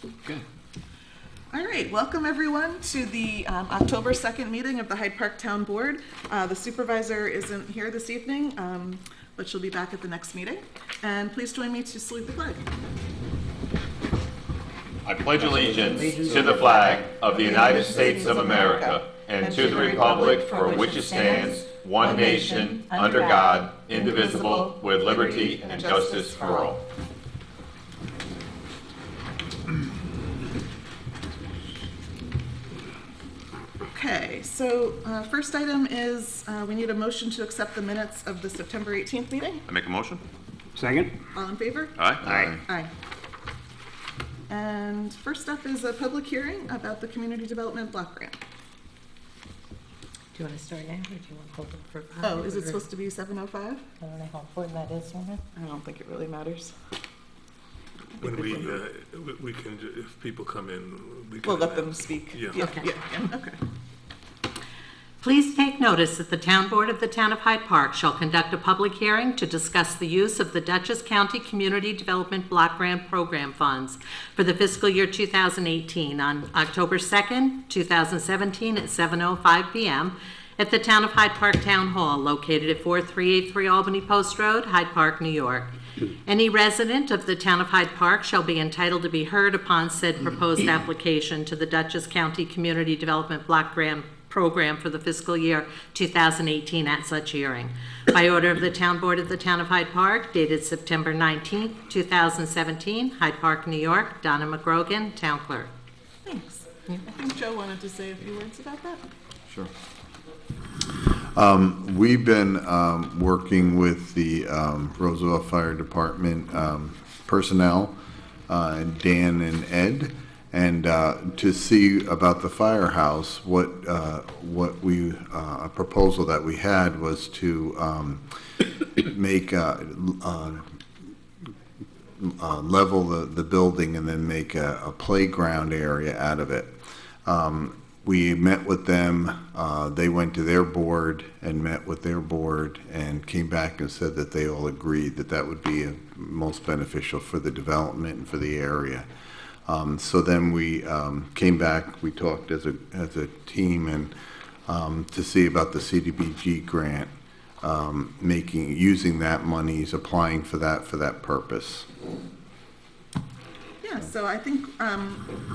Okay. All right, welcome everyone to the October 2nd meeting of the Hyde Park Town Board. The supervisor isn't here this evening, but she'll be back at the next meeting. And please join me to salute the flag. I pledge allegiance to the flag of the United States of America and to the republic for which it stands, one nation, under God, indivisible, with liberty and justice for all. Okay, so first item is we need a motion to accept the minutes of the September 18th meeting. I make a motion? Second. All in favor? Aye. Aye. And first up is a public hearing about the Community Development Block Grant. Do you want to start now, or do you want to hold it for? Oh, is it supposed to be 7:05? I don't know how important that is, Norman. I don't think it really matters. When we can, if people come in, we can. We'll let them speak. Yeah. Okay. Yeah, okay. Please take notice that the Town Board of the Town of Hyde Park shall conduct a public hearing to discuss the use of the Dutchess County Community Development Block Grant Program funds for the fiscal year 2018 on October 2nd, 2017 at 7:05 p.m. at the Town of Hyde Park Town Hall located at 4383 Albany Post Road, Hyde Park, New York. Any resident of the Town of Hyde Park shall be entitled to be heard upon said proposed application to the Dutchess County Community Development Block Grant Program for the fiscal year 2018 at such hearing. By order of the Town Board of the Town of Hyde Park, dated September 19th, 2017, Hyde Park, New York. Donna McGrogan, Town Clerk. Thanks. I think Joe wanted to say a few words about that. Sure. We've been working with the Roosevelt Fire Department personnel, Dan and Ed, and to see about the firehouse. What we a proposal that we had was to make level the building and then make a playground area out of it. We met with them, they went to their board and met with their board and came back and said that they all agreed that that would be most beneficial for the development and for the area. So then we came back, we talked as a team and to see about the CDBG grant, using that monies, applying for that purpose. Yeah, so I think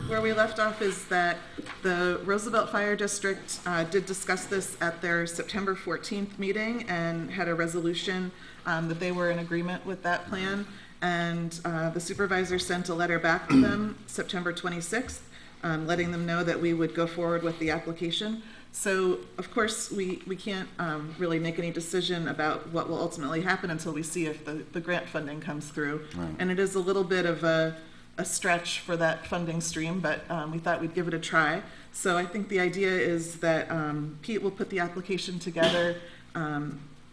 where we left off is that the Roosevelt Fire District did discuss this at their September 14th meeting and had a resolution that they were in agreement with that plan. And the supervisor sent a letter back to them September 26th, letting them know that we would go forward with the application. So, of course, we can't really make any decision about what will ultimately happen until we see if the grant funding comes through. Right. And it is a little bit of a stretch for that funding stream, but we thought we'd give it a try. So I think the idea is that Pete will put the application together.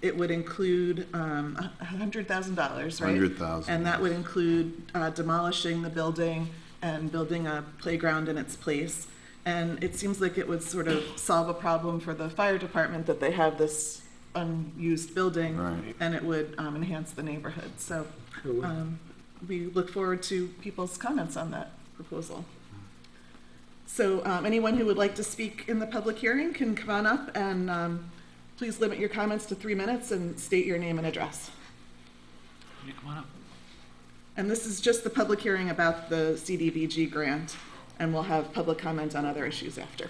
It would include $100,000, right? $100,000. And that would include demolishing the building and building a playground in its place. And it seems like it would sort of solve a problem for the fire department that they have this unused building, right, and it would enhance the neighborhood. So we look forward to people's comments on that proposal. So anyone who would like to speak in the public hearing can come on up, and please limit your comments to 3 minutes and state your name and address. You come on up. And this is just the public hearing about the CDBG grant, and we'll have public comment on other issues after.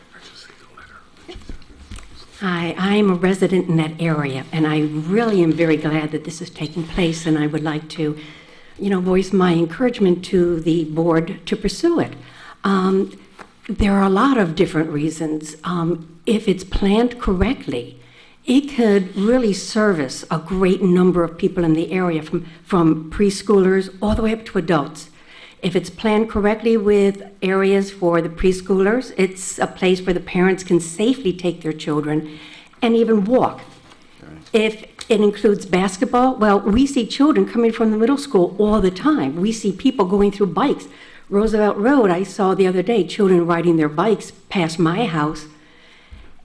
Hi, I'm a resident in that area, and I really am very glad that this is taking place, and I would like to, voice my encouragement to the board to pursue it. There are a lot of different reasons. If it's planned correctly, it could really service a great number of people in the area, from preschoolers all the way up to adults. If it's planned correctly with areas for the preschoolers, it's a place where the parents can safely take their children and even walk. Okay. If it includes basketball, well, we see children coming from the middle school all the time. We see people going through bikes. Roosevelt Road, I saw the other day, children riding their bikes past my house.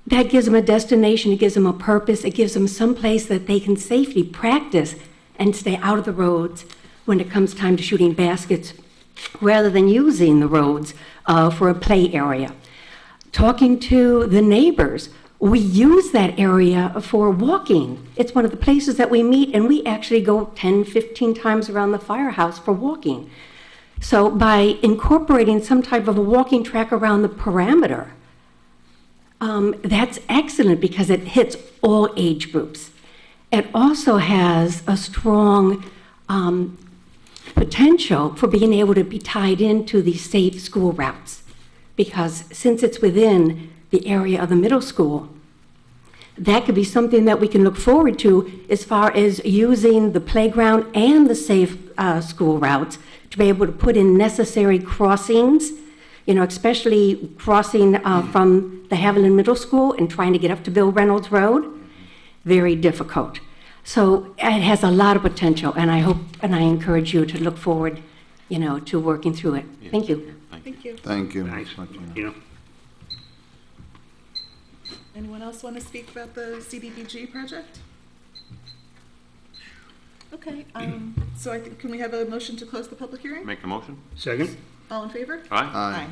That gives them a destination, it gives them a purpose, it gives them some place that they can safely practice and stay out of the roads when it comes time to shooting baskets rather than using the roads for a play area. Talking to the neighbors, we use that area for walking. It's one of the places that we meet, and we actually go 10, 15 times around the firehouse for walking. So by incorporating some type of a walking track around the perimeter, that's excellent because it hits all age groups. It also has a strong potential for being able to be tied into the safe school routes, because since it's within the area of the middle school, that could be something that we can look forward to as far as using the playground and the safe school routes to be able to put in necessary crossings, you know, especially crossing from the Haviland Middle School and trying to get up to Bill Reynolds Road. Very difficult. So it has a lot of potential, and I hope and I encourage you to look forward, you know, to working through it. Thank you. Thank you. Thank you. Thanks. Ms. Martina. You know, Anyone else want to speak about the CDBG project? Okay, so I think, can we have a motion to close the public hearing? Make the motion? second? All in favor? Aye.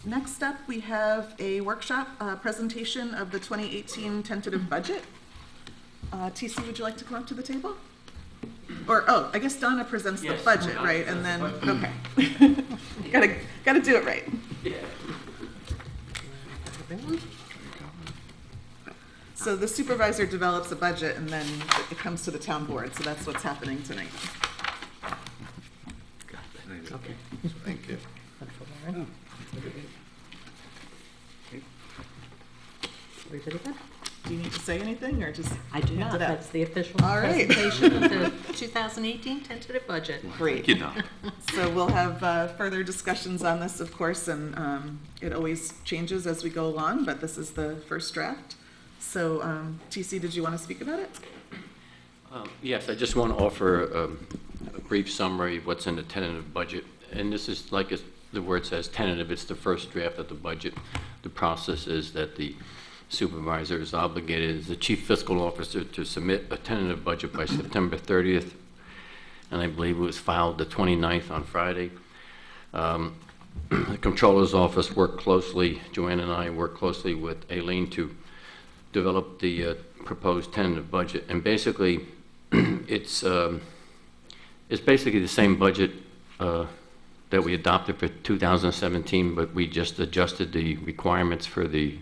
Next up, we have a workshop presentation of the 2018 tentative budget. TC, would you like to come up to the table? Or, oh, I guess Donna presents the budget, right? And then, okay. Gotta do it right. So the supervisor develops a budget and then it comes to the town board, so that's what's happening tonight. Thank you. Everybody good? Do you need to say anything or just? I do hand not. it out? That's the official All right. presentation of the 2018 tentative budget. Great. Thank you, Don. So we'll have further discussions on this, of course, and it always changes as we go along, but this is the first draft. So TC, did you want to speak about it? Yes, I just want to offer a brief summary of what's in the tentative budget. And this is, like the word says, tentative. It's the first draft of the budget. The process is that the supervisor is obligated as the chief fiscal officer to submit a tentative budget by September 30th. And I believe it was filed the 29th on Friday. The controller's office worked closely, Joanne and I worked closely with Aileen to develop the proposed tentative budget. And basically, it's basically the same budget that we adopted for 2017, but we just adjusted the requirements for the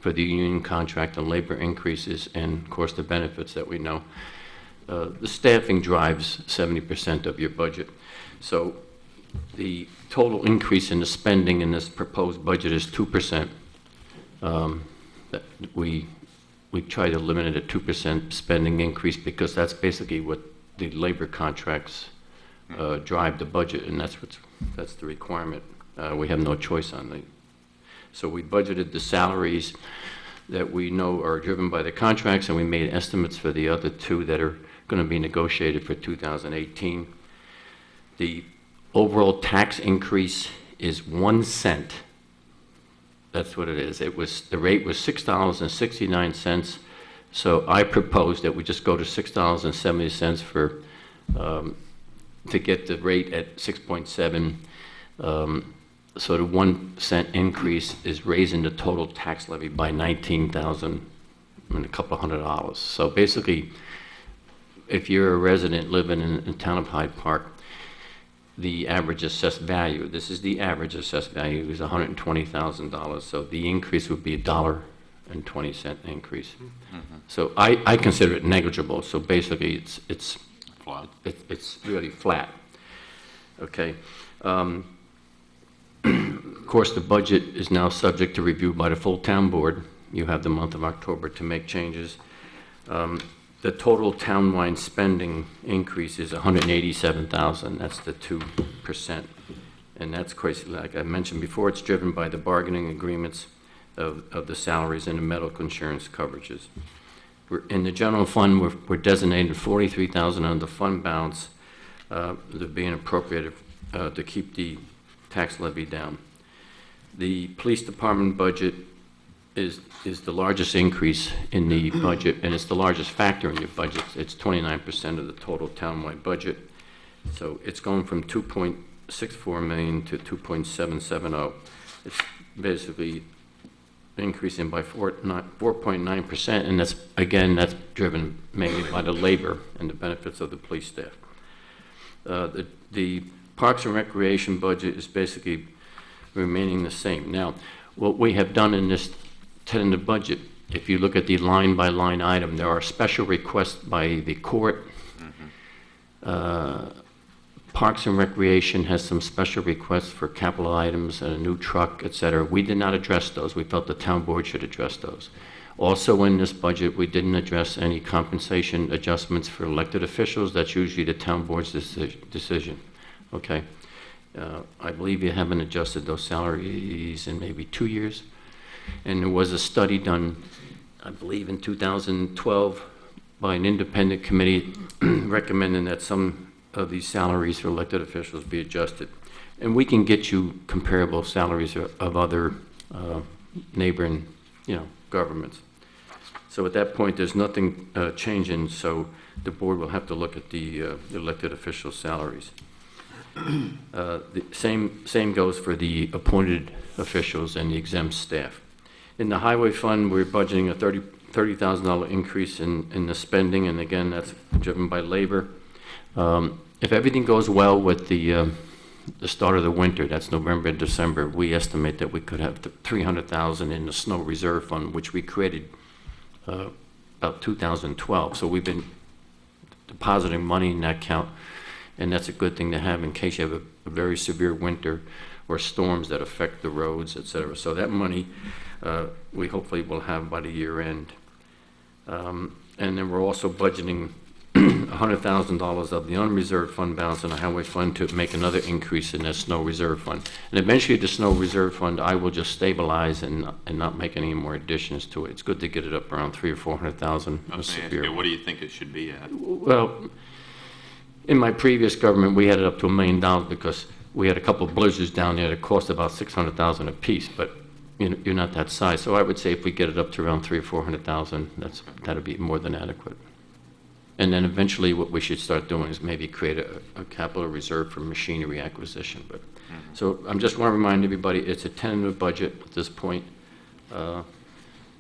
union contract and labor increases and, of course, the benefits that we know. The staffing drives 70% of your budget. So the total increase in the spending in this proposed budget is 2%. That we try to limit it at 2% spending increase because that's basically what the labor contracts drive the budget, and that's the requirement. We have no choice on the. So we budgeted the salaries that we know are driven by the contracts, and we made estimates for the other two that are going to be negotiated for 2018. The overall tax increase is 1 cent. That's what it is. The rate was $6.69. So I proposed that we just go to $6.70 for to get the rate at 6.7. So the 1 cent increase is raising the total tax levy by $19,000 and a couple $100. So basically, if you're a resident living in the town of Hyde Park, the average assessed value, this is the average assessed value, is $120,000. So the increase would be $1.20 increase. Mm-hmm. So I consider it negligible. So basically, it's Flat. It's really flat. Okay. Of course, the budget is now subject to review by the full town board. You have the month of October to make changes. The total townwide spending increase is $187,000. That's the 2%. And that's crazy. Like I mentioned before, it's driven by the bargaining agreements of the salaries and the medical insurance coverages. In the general fund, we're designated $43,000 on the fund balance that being appropriated to keep the tax levy down. The police department budget is the largest increase in the budget, and it's the largest factor in your budget. It's 29% of the total townwide budget. So it's going from 2.64 million to 2.770. It's basically increasing by 4.9%, and that's, again, that's driven mainly by the labor and the benefits of the police staff. The Parks and Recreation budget is basically remaining the same. Now, what we have done in this tentative budget, if you look at the line-by-line item, there are special requests by the court. Parks and Recreation has some special requests for capital items and a new truck, et cetera. We did not address those. We felt the town board should address those. Also in this budget, we didn't address any compensation adjustments for elected officials. That's usually the town board's decision. Okay. I believe you haven't adjusted those salaries in maybe 2 years. And there was a study done, I believe in 2012, by an independent committee recommending that some of these salaries for elected officials be adjusted. And we can get you comparable salaries of other neighboring, governments. So at that point, there's nothing changing, so the board will have to look at the elected official salaries. The same goes for the appointed officials and the exempt staff. In the highway fund, we're budgeting a $30,000 increase in the spending, and again, that's driven by labor. If everything goes well with the start of the winter, that's November and December, we estimate that we could have $300,000 in the snow reserve fund, which we created about 2012. So we've been depositing money in that account, and that's a good thing to have in case you have a very severe winter or storms that affect the roads, et cetera. So that money we hopefully will have by the year end. And then we're also budgeting $100,000 of the unreserved fund balance in the highway fund to make another increase in that snow reserve fund. And eventually the snow reserve fund, I will just stabilize and not make any more additions to it. It's good to get it up around $300,000 or $400,000. What do you think it should be at? Well, in my previous government, we had it up to $1 million because we had a couple of blizzards down there that cost about $600,000 a piece, but you're not that size. So I would say if we get it up to around $300,000 or $400,000, that'd be more than adequate. And then eventually what we should start doing is maybe create a capital reserve for machinery acquisition. But so I just want to remind everybody, it's a tentative budget at this point.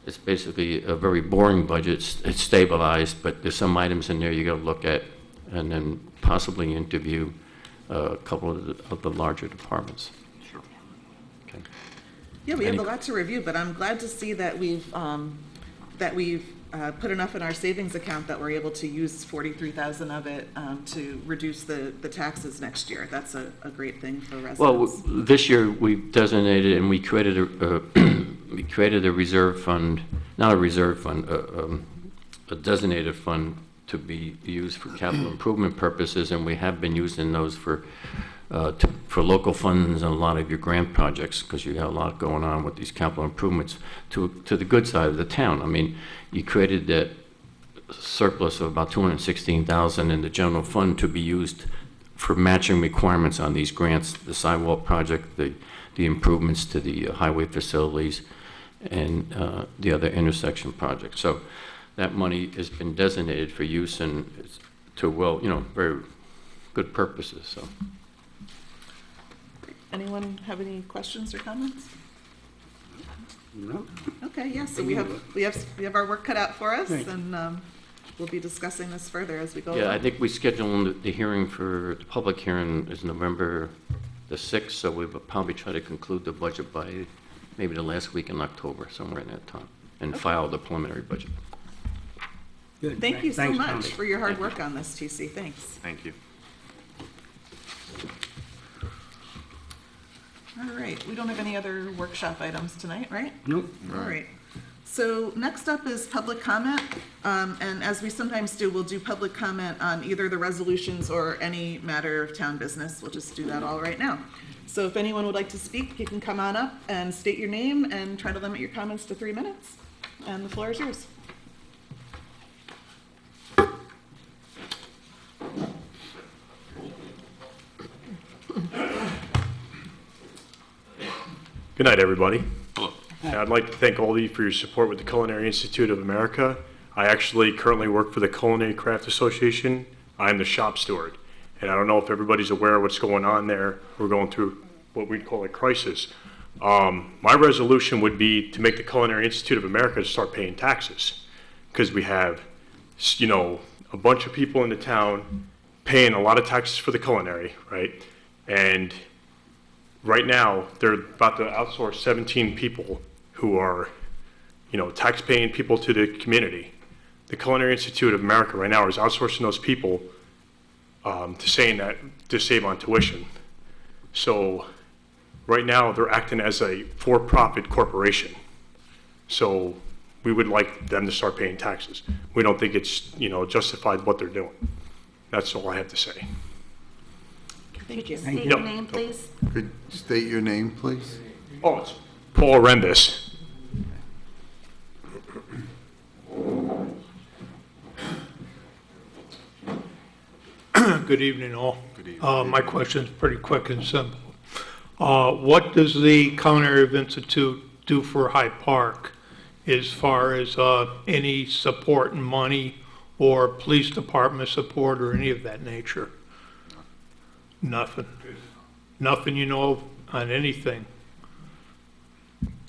It's basically a very boring budget. It's stabilized, but there's some items in there you got to look at and then possibly interview a couple of the larger departments. Sure. Okay. Yeah, we have a lot to review, but I'm glad to see that we've put enough in our savings account that we're able to use 43,000 of it to reduce the taxes next year. That's a great thing for residents. Well, this year we've designated and we created a reserve fund, not a reserve fund, a designated fund to be used for capital improvement purposes, and we have been using those for local funds and a lot of your grant projects, because you have a lot going on with these capital improvements to the good side of the town. I mean, you created that surplus of about $216,000 in the general fund to be used for matching requirements on these grants, the sidewalk project, the improvements to the highway facilities, and the other intersection projects. So that money has been designated for use and to very good purposes. So. Anyone have any questions or comments? No. Okay, yeah, so we have our work cut out for us, and we'll be discussing this further as we go along. Yeah, I think we scheduled the hearing for the public hearing is November the 6th, so we will probably try to conclude the budget by maybe the last week in October, somewhere in that time, and file the preliminary budget. Good. Thank you so Thanks, much Tony. for your hard work on this, TC. Thanks. Thank you. All right, we don't have any other workshop items tonight, right? Nope. All right. So next up is public comment, and as we sometimes do, we'll do public comment on either the resolutions or any matter of town business. We'll just do that all right now. So if anyone would like to speak, you can come on up and state your name and try to limit your comments to 3 minutes. And the floor is yours. Good night, everybody. Hello. And I'd like to thank all of you for your support with the Culinary Institute of America. I actually currently work for the Culinary Craft Association. I'm the shop steward. And I don't know if everybody's aware of what's going on there. We're going through what we'd call a crisis. My resolution would be to make the Culinary Institute of America to start paying taxes, because we have, you know, a bunch of people in the town paying a lot of taxes for the culinary, right? And right now, they're about to outsource 17 people who are, you know, tax-paying people to the community. The Culinary Institute of America right now is outsourcing those people to save on tuition. So right now, they're acting as a for-profit corporation. So we would like them to start paying taxes. We don't think it's, you know, justified what they're doing. That's all I have to say. Could you state No. your name, please? Could you state your name, please? Oh, it's Paul Rembis. Good evening, all. My question is pretty quick and simple. What does the Culinary Institute do for Hyde Park as far as any support and money or police department support or any of that nature? Nothing. Nothing you know of on anything?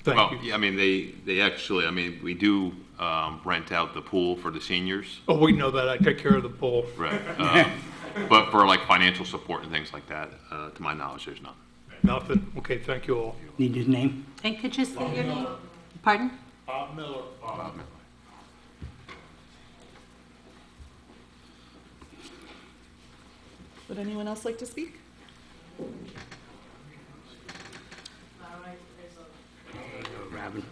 Thank Well, you. yeah, I mean, they actually, I mean, we do rent out the pool for the seniors. Oh, we know that. I take care of the pool. Right. But for like financial support and things like that, to my knowledge, there's none. Nothing? Okay, thank you all. Need his name? And could you state your name? Pardon? Bob Miller. Bob Miller. Would anyone else like to speak? Robin.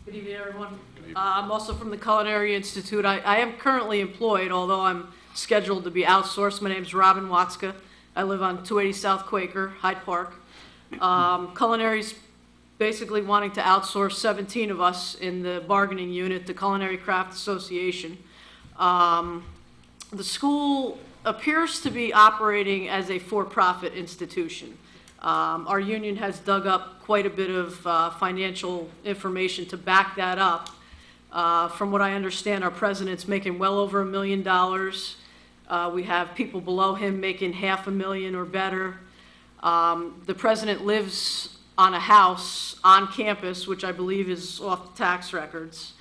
Good evening, everyone. I'm also from the Culinary Institute. I am currently employed, although I'm scheduled to be outsourced. My name's Robin Watzka. I live on 280 South Quaker, Hyde Park. Culinary's basically wanting to outsource 17 of us in the bargaining unit, the Culinary Craft Association. The school appears to be operating as a for-profit institution. Our union has dug up quite a bit of financial information to back that up. From what I understand, our president's making well over $1 million. We have people below him making $500,000 or better. The president lives on a house on campus, which I believe is off the tax records.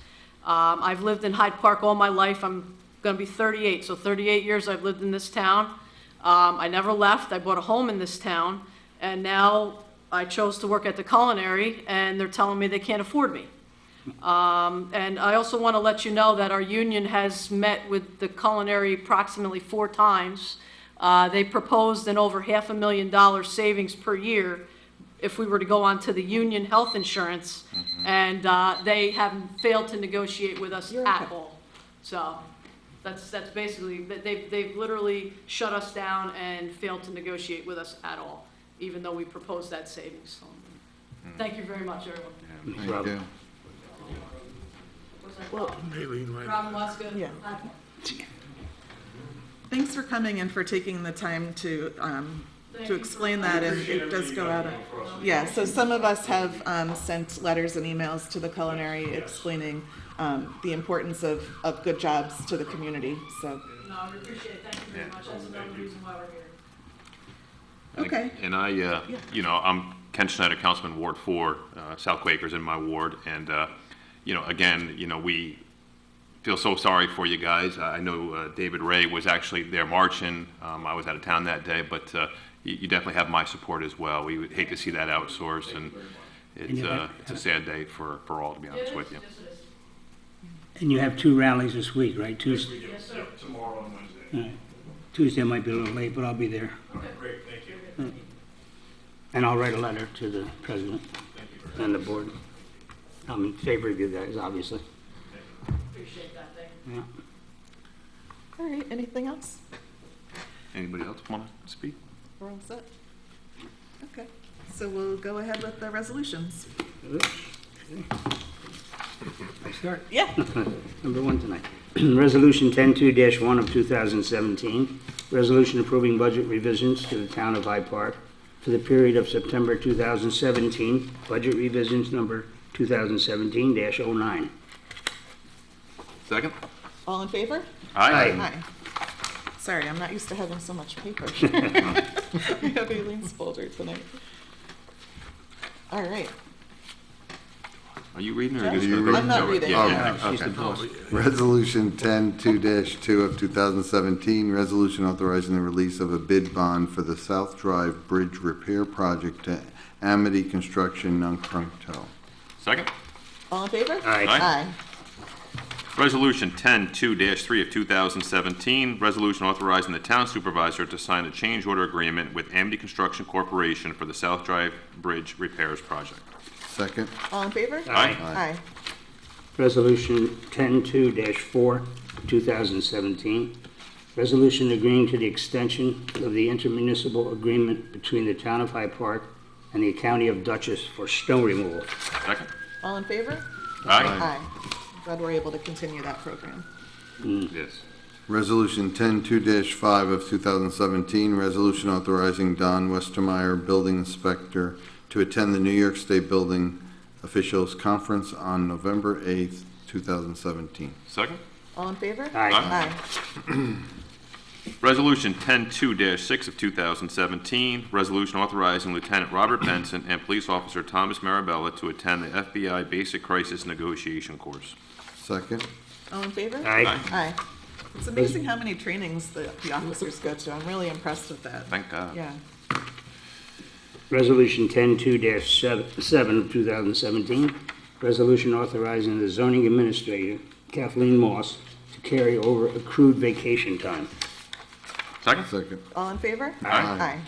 I've lived in Hyde Park all my life. I'm going to be 38, so 38 years I've lived in this town. I never left. I bought a home in this town, and now I chose to work at the Culinary, and they're telling me they can't afford me. And I also want to let you know that our union has met with the Culinary approximately 4 times. They proposed an over $500,000 savings per year if we were to go on to the union health insurance, and they haven't failed to negotiate with us at all. So that's basically, they've literally shut us down and failed to negotiate with us at all, even though we proposed that savings. So, thank you very much, everyone. Thank you. Well, Robin Watzka. yeah. Thanks for coming and for taking the time to explain that, and it does go out. Yeah, so some of us have sent letters and emails to the Culinary explaining the importance of good jobs to the community, so. No, I appreciate it. Thank you very much. That's another reason why we're here. Okay. And I, you know, I'm Ken Schneider, Councilman Ward 4, South Quakers in my ward, and you know, again, you know, we feel so sorry for you guys. I know David Ray was actually there marching. I was out of town that day, but you definitely have my support as well. We would hate to see that outsourced, and it's a sad day for all, to be honest with you. And you have 2 rallies this week, right? Tuesday. Yes, sir. Tomorrow and Wednesday. All right. Tuesday might be a little late, but I'll be there. Great, thank you. And I'll write a letter to the president and the board. I'm in favor of you guys, obviously. Appreciate that. Thank you. Yeah. All right, anything else? Anybody else want to speak? We're all set? Okay, so we'll go ahead with the resolutions. I start. Yeah. Number 1 tonight. Resolution 102-1 of 2017, resolution approving budget revisions to the town of Hyde Park for the period of September 2017, budget revisions number 2017-09. Second? All in favor? Aye. Aye. Sorry, I'm not used to having so much paper. We have Eileen's folder tonight. All right. Are you reading or Yeah. are you? I'm not reading. Okay. Resolution 10-2 of 2017, resolution authorizing the release of a bid bond for the South Drive Bridge Repair Project to Amity Construction, NUNC. Second. All in favor? Aye. Aye. Resolution 10-2-3 of 2017, resolution authorizing the town supervisor to sign a change order agreement with Amity Construction Corporation for the South Drive Bridge Repairs Project. Second. All in favor? Aye. Aye. Resolution 10-2-4, 2017, resolution agreeing to the extension of the intermunicipal agreement between the town of Hyde Park and the county of Dutchess for snow removal. Second. All in favor? Aye. Aye. Glad we're able to continue that program. Yes. Resolution 10-2-5 of 2017, resolution authorizing Don Westermeyer, building inspector, to attend the New York State Building Officials Conference on November 8th, 2017. Second. All in favor? Aye. Aye. Resolution 10-2-6 of 2017, resolution authorizing Lieutenant Robert Benson and Police Officer Thomas Mirabella to attend the FBI Basic Crisis Negotiation Course. Second. All in favor? Aye. Aye. It's amazing how many trainings the officers go to. I'm really impressed with that. Thank God. Yeah. Resolution 10-2-7 of 2017, resolution authorizing the zoning administrator, Kathleen Moss, to carry over accrued vacation time. Second. Second. All in favor? Aye.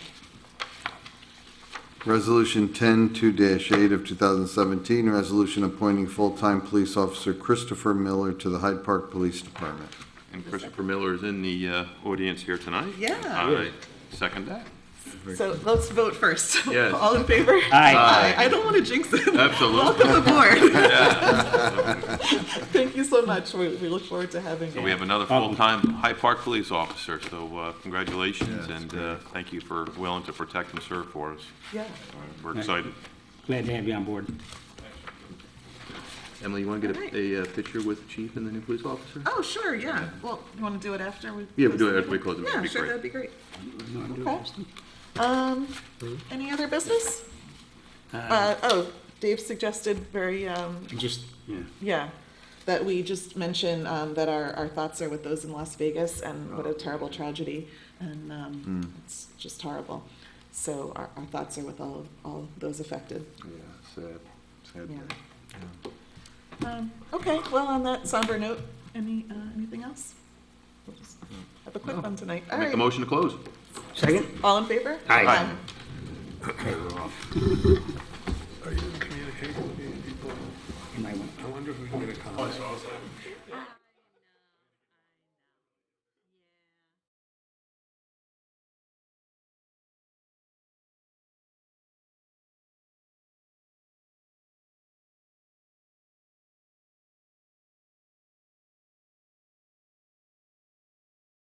Resolution 10-2-8 of 2017, resolution appointing full-time police officer Christopher Miller to the Hyde Park Police Department. And Christopher Miller is in the audience here tonight. Yeah. I second that. So let's vote first. Yes. All in favor? Aye. I don't want to jinx it. Absolutely. Welcome aboard. Thank you so much. We look forward to having So you. we have another full-time Hyde Park police officer, so congratulations, and thank you for willing to protect and serve for us. Yeah. We're excited. Glad to have you on board. Emily, you want to get Alright. a picture with the chief and the new police officer? Oh, sure, yeah. Well, you want to do it after we? Yeah, we'll do close it the after we meeting? close the meeting. Yeah, That'd be sure, great. that'd be great. Okay. Any other business? Dave suggested very, Just, yeah. yeah, that we just mention that our thoughts are with those in Las Vegas and what a terrible tragedy, and it's just horrible. So our thoughts are with all those affected. Yeah, sad. Yeah. Okay, well, on that somber note, anything else? We'll just have a quick one tonight. All Make right. the motion to close. Second? All in favor? Aye. Are you communicating with these people? You might want- I wonder who's going to come.